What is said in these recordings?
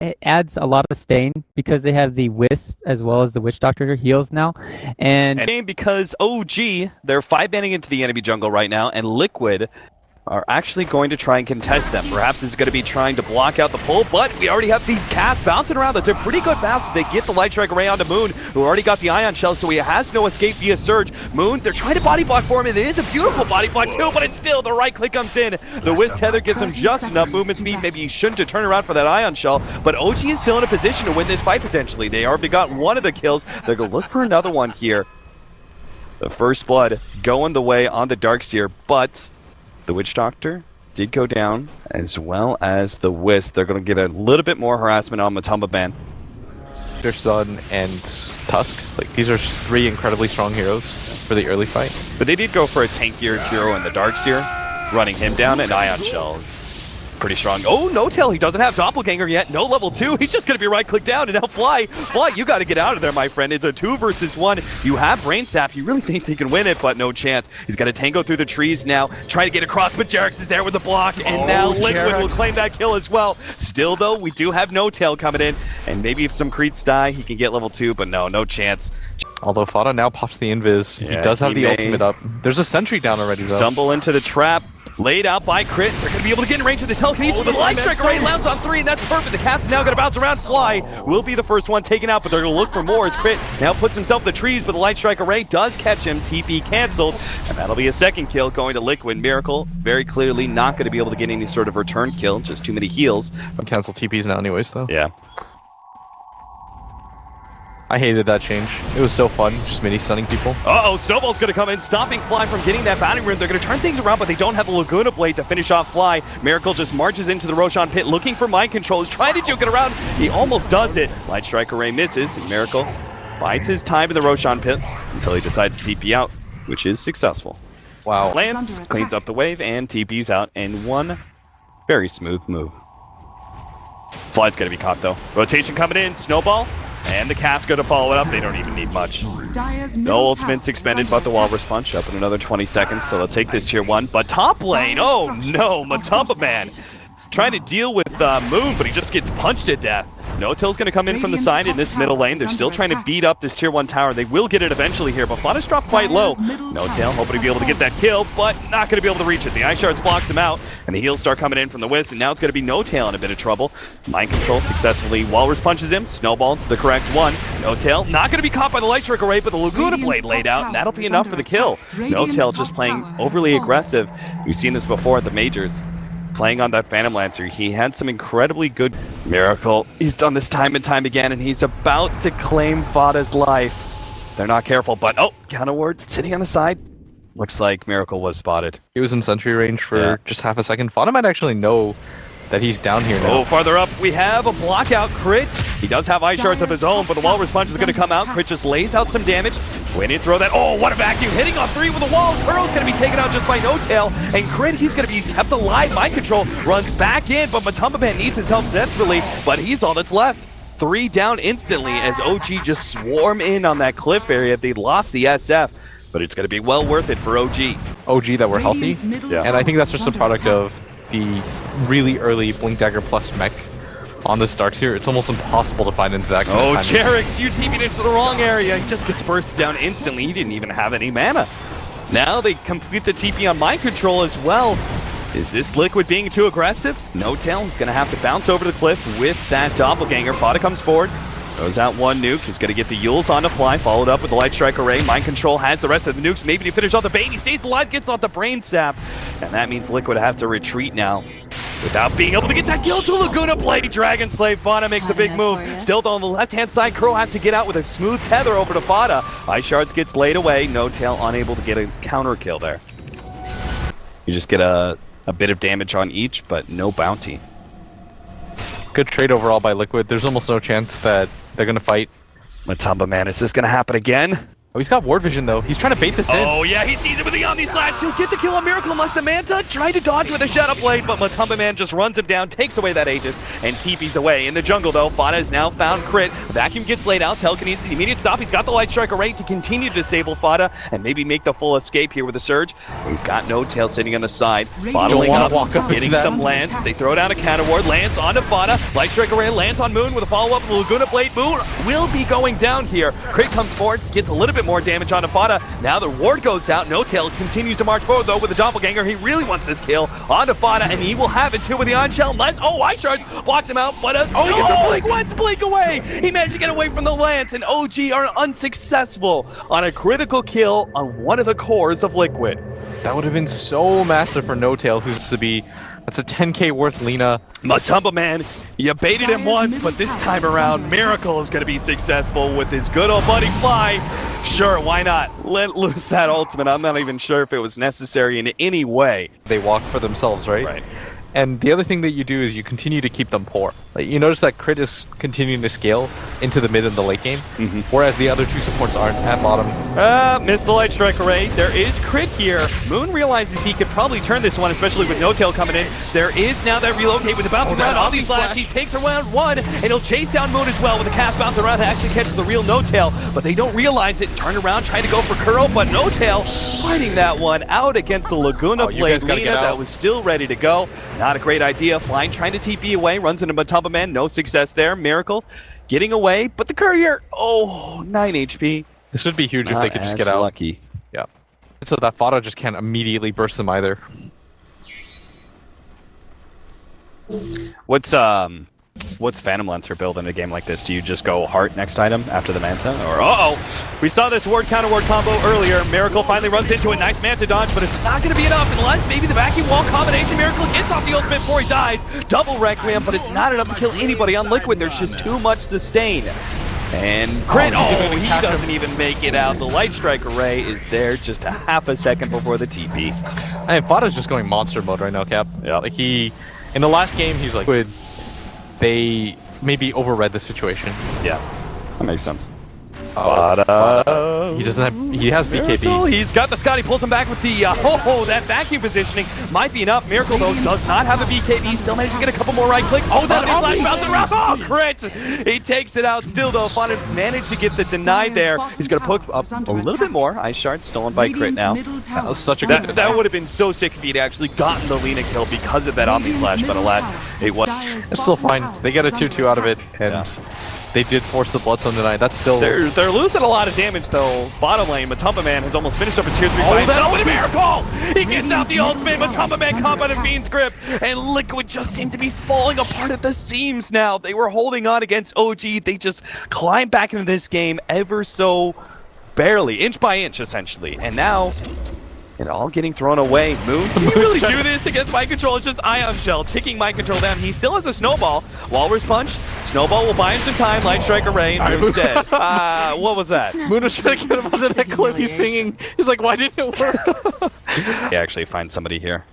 it adds a lot of stain because they have the Wisp as well as the Witch Doctor heals now. And because OG, they're 5-manning into the enemy jungle right now, and Liquid are actually going to try and contest them. Perhaps this is going to be trying to block out the pull, but we already have the cast bouncing around. That's a pretty good bounce. They get the Light Strike Array onto Moon, who already got the Ion Shell, so he has no escape via Surge. Moon, they're trying to body block for him, and it is a beautiful body block too, but it's still, the right click comes in. The Wisp Tether gives him just enough movement speed. Maybe he shouldn't have turned around for that Ion Shell, but OG is still in a position to win this fight potentially. They already got one of the kills. They're going to look for another one here. The first blood going the way on the Darkseer, but the Witch Doctor did go down, as well as the Wisp. They're going to get a little bit more harassment on Matumba Ban. Their Sun and Tusk, like these are 3 incredibly strong heroes for the early fight. But they did go for a tankier hero in the Darkseer, running him down, and Ion Shells. Pretty strong. Oh, no tail. He doesn't have Doppelganger yet. No level 2. He's just going to be right-click down, and now Fly. Fly, you got to get out of there, my friend. It's a 2 versus 1. You have Brain Sap. You really think he can win it, but no chance. He's got to tango through the trees now, trying to get across, but Jarex is there with the block, and now Liquid will claim that kill as well. Still, though, we do have no tail coming in, and maybe if some creeps die, he can get level 2, but no chance. Although Fada now pops the invis, he does have the ultimate up. There's a sentry down already, though. Stumble into the trap. Laid out by Crit. They're going to be able to get in range of the telekinesis. The Light Strike Array lands on 3, and that's perfect. The cat's now going to bounce around. Fly will be the first one taken out, but they're going to look for more as Crit now puts himself in the trees, but the Light Strike Array does catch him. TP canceled, and that'll be a second kill going to Liquid. Miracle very clearly not going to be able to get any sort of return kill. Just too many heals. Cancel TPs now anyways, though. Yeah. I hated that change. It was so fun, just mini-stunning people. Uh-oh, Snowball's going to come in, stopping Fly from getting that bounty rune. They're going to turn things around, but they don't have the Laguna Blade to finish off Fly. Miracle just marches into the Roshan pit, looking for mind control. He's trying to juke it around. He almost does it. Light Strike Array misses, and Miracle bides his time in the Roshan pit until he decides to TP out, which is successful. Wow. Lance cleans up the wave and TP's out in one very smooth move. Fly's going to be caught, though. Rotation coming in, Snowball. And the cat's going to follow it up. They don't even need much. No ultimates expended, but the Walrus Punch up in another 20 seconds till they'll take this tier 1. But top lane, oh no, Matumba Man trying to deal with Moon, but he just gets punched to death. No-Till's going to come in from the side in this middle lane. They're still trying to beat up this tier 1 tower. They will get it eventually here, but Flada's dropped quite low. No-Tail hoping to be able to get that kill, but not going to be able to reach it. The Ice Shards blocks him out, and the heals start coming in from the Wisp, and now it's going to be No-Tail in a bit of trouble. Mind Control successfully. Walrus punches him. Snowball's the correct one. No-Tail not going to be caught by the Light Strike Array, but the Laguna Blade laid out, and that'll be enough for the kill. No-Tail just playing overly aggressive. We've seen this before at the Majors. Playing on that Phantom Lancer, he had some incredibly good Miracle. He's done this time and time again, and he's about to claim Fada's life. They're not careful, but counter ward sitting on the side. Looks like Miracle was spotted. He was in sentry range for just half a second. Fada might actually know that he's down here now. Oh, farther up, we have a block out Crit. He does have Ice Shards of his own, but the Walrus Punch is going to come out. Crit just lays out some damage. Waiting to throw that. Oh, what a vacuum. Hitting on 3 with a wall. Curl's going to be taken out just by No-Tail. And Crit, he's going to be kept alive. Mind Control runs back in, but Matumba Man needs his help desperately, but he's all that's left. 3 down instantly as OG just swarm in on that cliff area. They lost the SF, but it's going to be well worth it for OG. OG that were healthy, and I think that's just a product of the really early Blink Dagger plus mech on this Darkseer. It's almost impossible to find into that kind of timing. Jarex, you TP'd into the wrong area. He just gets bursted down instantly. He didn't even have any mana. Now they complete the TP on Mind Control as well. Is this Liquid being too aggressive? No-Tail is going to have to bounce over the cliff with that Doppelganger. Fada comes forward. Throws out one nuke. He's going to get the Yules on the fly, followed up with the Light Strike Array. Mind Control has the rest of the nukes. Maybe to finish off the bait. He stays alive, gets off the Brain Sap. And that means Liquid have to retreat now without being able to get that kill to Laguna Blade. Dragon Slave. Fada makes a big move. Still on the left-hand side, Curl has to get out with a smooth tether over to Fada. Ice Shards gets laid away. No-Tail unable to get a counter kill there. You just get a bit of damage on each, but no bounty. Good trade overall by Liquid. There's almost no chance that they're going to fight. Matumba Man, is this going to happen again? Oh, he's got ward vision though. He's trying to bait this in. Oh yeah, he sees it with the Omni Slash. He'll get the kill on Miracle unless the Manta tried to dodge with a Shadow Blade, but Matumba Man just runs him down, takes away that Aegis, and TP's away. In the jungle though, Fada has now found Crit. Vacuum gets laid out. Telekinesis, immediate stop. He's got the Light Strike Array to continue to disable Fada and maybe make the full escape here with the Surge. He's got No Tail sitting on the side, bottling up, getting some Lance. They throw down a counter ward. Lance onto Fada. Light Strike Array lands on Moon with a follow-up. The Laguna Blade. Moon will be going down here. Crit comes forward, gets a little bit more damage onto Fada. Now the ward goes out. No Tail continues to march forward though with the doppelganger. He really wants this kill onto Fada, and he will have it too with the on-shell. Ice Shards blocks him out, but he gets a blink. Wants to blink away. He managed to get away from the Lance, and OG are unsuccessful on a critical kill on one of the cores of Liquid. That would have been so massive for No Tail, who's to be. That's a 10k worth Lina. Matumba Man, you baited him once, but this time around, Miracle is going to be successful with his good old buddy Fly. Sure, why not? Let loose that ultimate. I'm not even sure if it was necessary in any way. They walk for themselves, right? Right. And the other thing that you do is you continue to keep them poor. Like, you notice that Crit is continuing to scale into the mid and the late game, whereas the other two supports aren't at bottom. Missed the Light Strike Array. There is Crit here. Moon realizes he could probably turn this one, especially with No Tail coming in. There is now that relocate with the bouncing around. Omni Slash, he takes around one, and he'll chase down Moon as well with the cast bouncing around to actually catch the real No Tail, but they don't realize it. Turn around, try to go for Kuro, but No Tail fighting that one out against the Laguna Blade Lina that was still ready to go. Not a great idea. Flying trying to TP away, runs into Matumba Man, no success there. Miracle getting away, but the courier, 9 HP. This would be huge if they could just get out. Lucky. Yeah. So that Fada just can't immediately burst them either. What's Phantom Lancer build in a game like this? Do you just go Heart next item after the Manta? Or, we saw this ward counter ward combo earlier. Miracle finally runs into a nice Manta dodge, but it's not going to be enough unless maybe the vacuum wall combination. Miracle gets off the ultimate before he dies. Double Requiem, but it's not enough to kill anybody on Liquid. There's just too much sustain. And Crit, he doesn't even make it out. The Light Strike Array is there just a half a second before the TP. And Fada's just going monster mode right now, Cap. Yeah. Like in the last game, he's like, they maybe overread the situation. Yeah, that makes sense. Fada. He has BKB. Miracle, he's got the Scotty, pulls him back with the, that vacuum positioning might be enough. Miracle, though, does not have a BKB, still managed to get a couple more right clicks. That Omni Slash around. Crit! He takes it out still, though. Fada managed to get the deny there. He's going to poke up a little bit more. Ice Shard stolen by Crit now. That was such a good That would have been so sick if he'd actually gotten the Lina kill because of that Omni Slash, but alas, it was. It's still fine. They get a 2-2 out of it, and they did force the Bloodstone deny. That's still... They're losing a lot of damage, though. Bottom lane, Matumba Man has almost finished up a tier 3 fight. That a miracle! He gets out the ultimate. Matumba Man caught by the Fiend's grip, and Liquid just seem to be falling apart at the seams now. They were holding on against OG. They just climbed back into this game ever so barely, inch by inch, essentially. And now... it all getting thrown away. Moon, can you really do this against Mind Control? It's just Ion Shell ticking Mind Control down. He still has a Snowball. Walrus Punch. Snowball will buy him some time. Light Strike Array. Moon's dead. What was that? Moon was trying to get him onto that cliff. He's pinging. He's like, why didn't it work? They actually find somebody here.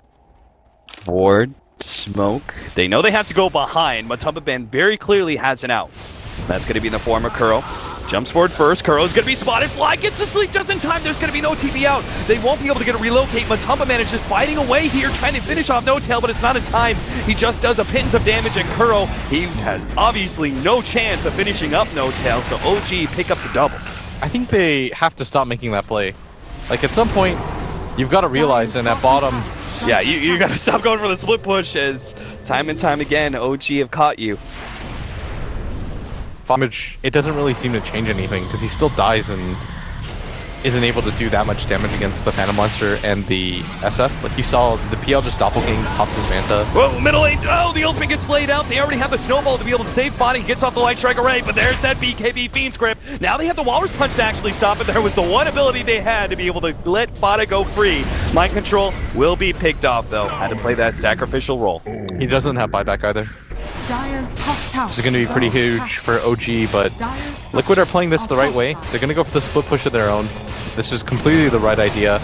Ward. Smoke. They know they have to go behind. Matumba Man very clearly has an out. That's going to be in the form of Kuro. Jumps forward first. Kuro's going to be spotted. Fly gets the sleep just in time. There's going to be no TP out. They won't be able to get a relocate. Matumba Man is just fighting away here, trying to finish off No Tail, but it's not in time. He just does a pittance of damage, and Kuro, he has obviously no chance of finishing up No Tail, so OG pick up the double. I think they have to stop making that play. Like, at some point, you've got to realize, and at bottom... yeah, you got to stop going for the split push, as time and time again, OG have caught you. Damage, it doesn't really seem to change anything because he still dies and isn't able to do that much damage against the Phantom Monster and the SF. Like you saw, the PL just doppelgang pops his Manta. Whoa, middle lane. Oh, the ultimate gets laid out. They already have the Snowball to be able to save Body. Gets off the Light Strike Array, but there's that BKB Fiend's grip. Now they have the Walrus Punch to actually stop it. There was the one ability they had to be able to let Fada go free. Mind Control will be picked off, though. Had to play that sacrificial role. He doesn't have buyback either. This is going to be pretty huge for OG, but Liquid are playing this the right way. They're going to go for the split push of their own. This is completely the right idea.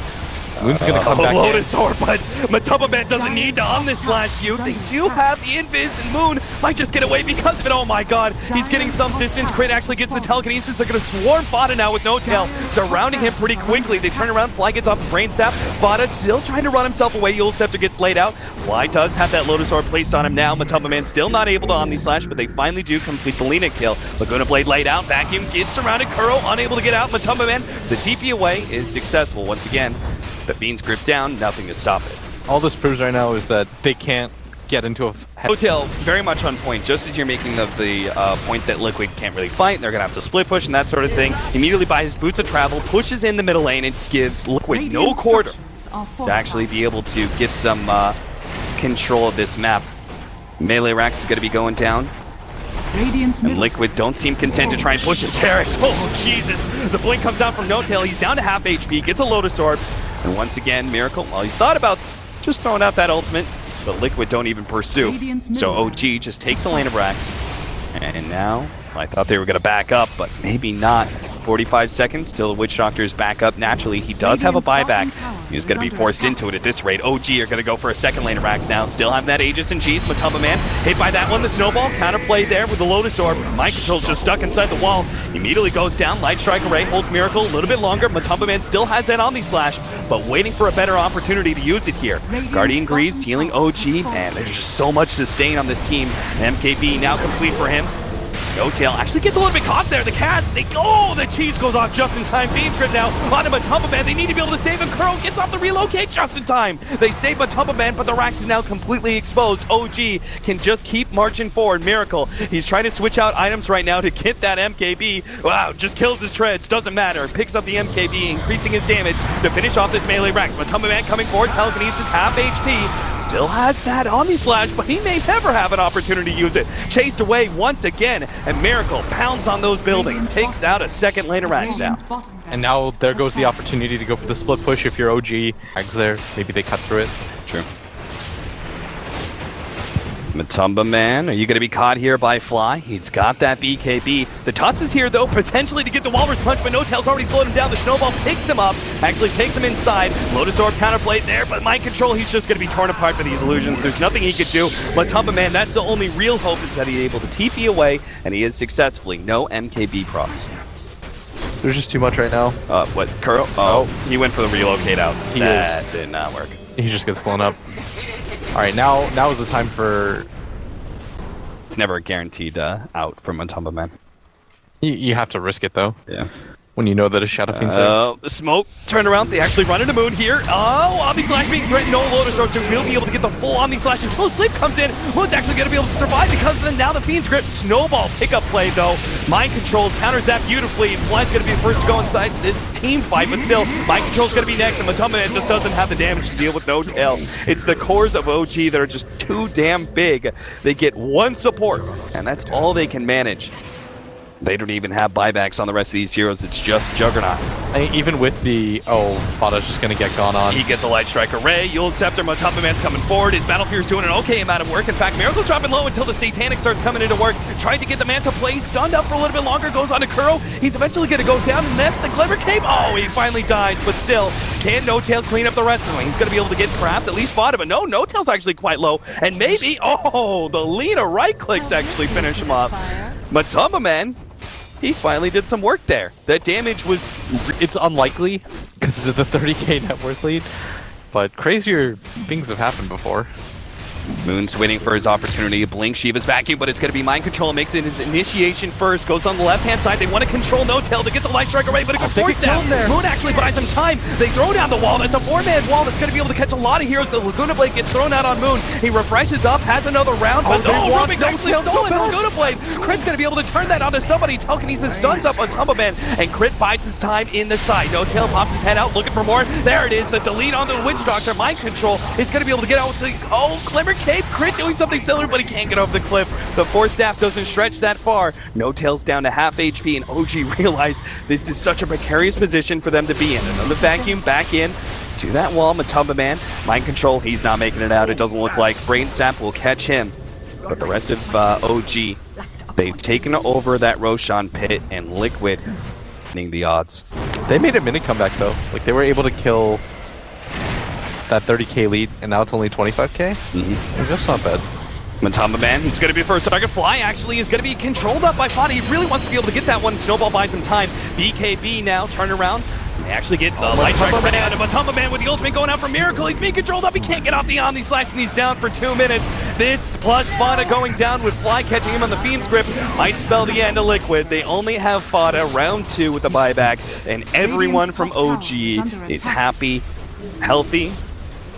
Moon's gonna come back in. Lotus Orb, but Matumba Man doesn't need to on this slash you. They do have the invis, and Moon might just get away because of it. Oh my god, he's getting some distance. Crit actually gets the telekinesis. They're gonna swarm Fada now with No Tail, surrounding him pretty quickly. They turn around, Fly gets off the Brain Sap. Fada still trying to run himself away. Yule Scepter gets laid out. Fly does have that Lotus Orb placed on him now. Matumba Man still not able to Omni Slash, but they finally do complete the Lena kill. Laguna Blade laid out. Vacuum gets surrounded. Kuro unable to get out. Matumba Man, the TP away is successful once again. The Fiend's grip down, nothing to stop it. All this proves right now is that they can't get into a... Hotel, very much on point, just as you're making of the point that Liquid can't really fight, and they're going to have to split push and that sort of thing. He immediately buys his Boots of Travel, pushes in the middle lane, and gives Liquid no quarter to actually be able to get some control of this map. Melee Rax is going to be going down. And Liquid don't seem content to try and push it. Terrace, oh Jesus! The blink comes out from No Tail, he's down to half HP, gets a Lotus Orb, and once again, Miracle, well, he's thought about just throwing out that ultimate, but Liquid don't even pursue. So OG just takes the lane of Rax, and now, I thought they were going to back up, but maybe not. 45 seconds till the Witch Doctor is back up. Naturally, he does have a buyback. He's going to be forced into it at this rate. OG are going to go for a second lane of Rax now. Still have that Aegis and G's. Matumba Man hit by that one. The Snowball counterplay there with the Lotus Orb. Mind Control's just stuck inside the wall. Immediately goes down. Light Strike Array holds Miracle a little bit longer. Matumba Man still has that Omni Slash, but waiting for a better opportunity to use it here. Guardian Greaves healing OG. Man, there's just so much sustain on this team. MKB now complete for him. No Tail actually gets a little bit caught there. The cat, the cheese goes off just in time. Fiend Grip now on Matumba Man. They need to be able to save him. Kuro gets off the relocate just in time. They save Matumba Man, but the Rax is now completely exposed. OG can just keep marching forward. Miracle, he's trying to switch out items right now to get that MKB. Wow, just kills his treads. Doesn't matter. Picks up the MKB, increasing his damage to finish off this melee Rax. Matumba Man coming forward. Telekinesis, half HP. Still has that Omni Slash, but he may never have an opportunity to use it. Chased away once again. And Miracle pounds on those buildings, takes out a second lane of Rax now. And now there goes the opportunity to go for the split push if you're OG. Rags there, maybe they cut through it. True. Matumba Man, are you going to be caught here by Fly? He's got that BKB. The toss is here, though, potentially to get the Walrus Punch, but No Tail's already slowed him down. The Snowball picks him up, actually takes him inside. Lotus Orb counterplay there, but Mind Control, he's just going to be torn apart by these illusions. There's nothing he could do. Matumba Man, that's the only real hope, is that he's able to TP away, and he is successfully. No MKB procs. There's just too much right now. What, Kuro? Oh, he went for the relocate out. That did not work. He just gets blown up. Alright, now is the time for... It's never a guaranteed out from Matumba Man. You have to risk it, though. Yeah. When you know that a Shadow Fiend's there. The smoke turned around. They actually run into Moon here. Oh, Omni Slash being threatened. No Lotus Orb, so we'll be able to get the full Omni Slash until Sleep comes in. Moon's actually going to be able to survive because of now the Fiend's grip. Snowball pickup play, though. Mind Control counters that beautifully. And Fly's going to be the first to go inside this team fight, but still, Mind Control's going to be next, and Matumba Man just doesn't have the damage to deal with No Tail. It's the cores of OG that are just too damn big. They get one support, and that's all they can manage. They don't even have buybacks on the rest of these heroes. It's just Juggernaut. Even with the... Oh, Fada's just going to get gone on. He gets a Light Strike Array. Yule Scepter, Matumba Man's coming forward. His Battle Fear's doing an okay amount of work. In fact, Miracle's dropping low until the Satanic starts coming into work. Trying to get the Manta play. Stunned up for a little bit longer. Goes on to Kuro. He's eventually going to go down, and that's the Clever Cape. Oh, he finally died, but still, can No Tail clean up the rest of them? He's going to be able to get perhaps at least Fada, but No Tail's actually quite low. And maybe, the Lena right clicks actually finish him off. Matumba Man, he finally did some work there. That damage was... It's unlikely, because it's a 30k net worth lead, but crazier things have happened before. Moon's waiting for his opportunity. Blink Shiva's vacuum, but it's going to be Mind Control. Makes it his initiation first. Goes on the left-hand side. They want to control No Tail to get the Light Strike Array, but it could force down. Moon actually buys some time. They throw down the wall. That's a four-man wall that's going to be able to catch a lot of heroes. The Laguna Blade gets thrown out on Moon. He refreshes up, has another round, but Rubik actually stolen Laguna Blade. Crit's going to be able to turn that onto somebody. Telekinesis stuns up on Matumba Man, and Crit bides his time in the side. No Tail pops his head out, looking for more. There it is. The delete onto the Witch Doctor. Mind Control is going to be able to get out with the... Clever Cape. Crit doing something similar, but he can't get over the cliff. The Force Staff doesn't stretch that far. No Tail's down to half HP, and OG realize this is such a precarious position for them to be in. Another vacuum back in to that wall. Matumba Man, Mind Control, he's not making it out. It doesn't look like Brain Sap will catch him. But the rest of OG, they've taken over that Roshan pit, and Liquid winning the odds. They made a mini comeback, though. Like, they were able to kill that 30k lead, and now it's only 25k. That's not bad. Matamba Man, he's going to be the first target. Fly actually is going to be controlled up by Fada. He really wants to be able to get that one. Snowball buys him time. BKB now turn around. They actually get the light strike right out of Matamba Man with the ultimate going out for Miracle. He's being controlled up. He can't get off the Omni Slash, and he's down for 2 minutes. This plus Fada going down with Fly catching him on the Fiend's Grip might spell the end of Liquid. They only have Fada round 2 with the buyback, and everyone from OG is happy, healthy,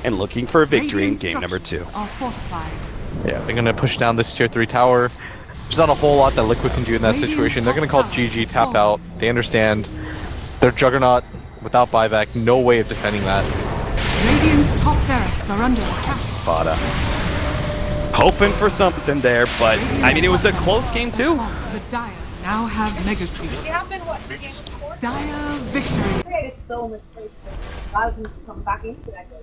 and looking for a victory in game number 2. Yeah, they're going to push down this tier 3 tower. There's not a whole lot that Liquid can do in that situation. They're going to call GG, tap out. They understand their Juggernaut without buyback. No way of defending that. Radiant's top barracks are under attack. Fada hoping for something there, but I mean, it was a close game too. The Dire now have mega creeps. Dire victory. Created so much space for a lot of them to come back into that game.